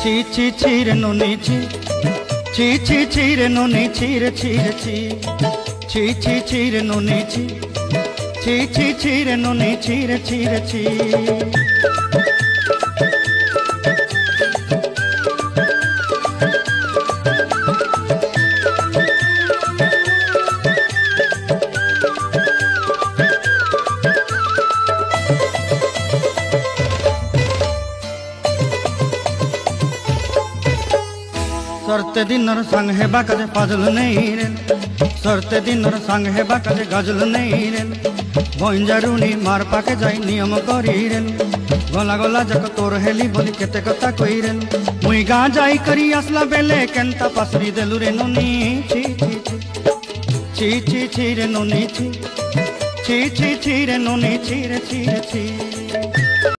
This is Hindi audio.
ছি ছি ছি রে নুনি ছি, ছি ছি ছি রে নুনি ছি রে ছি রে ছি, ছি ছি ছি রে নুনি ছি, ছি ছি ছি রে নুনি ছি রে ছি রে ছি। सरते दिनर संग हेबा काजे फाजल नहीं रे, सरते दिनर संग हेबा काजे गजल नहीं रे। बंजारुनी मार पाके जाई नियम करी रे, गला गला जक तोर हेली बोली केते कथा कई रे। मुई गाँ जाई करी आसला बेले केंता पासरी देलु रे नुनी छी छी छी, छी छी छी रे नुनी छी, छी छी छी रे नुनी छी रे छी रे छी।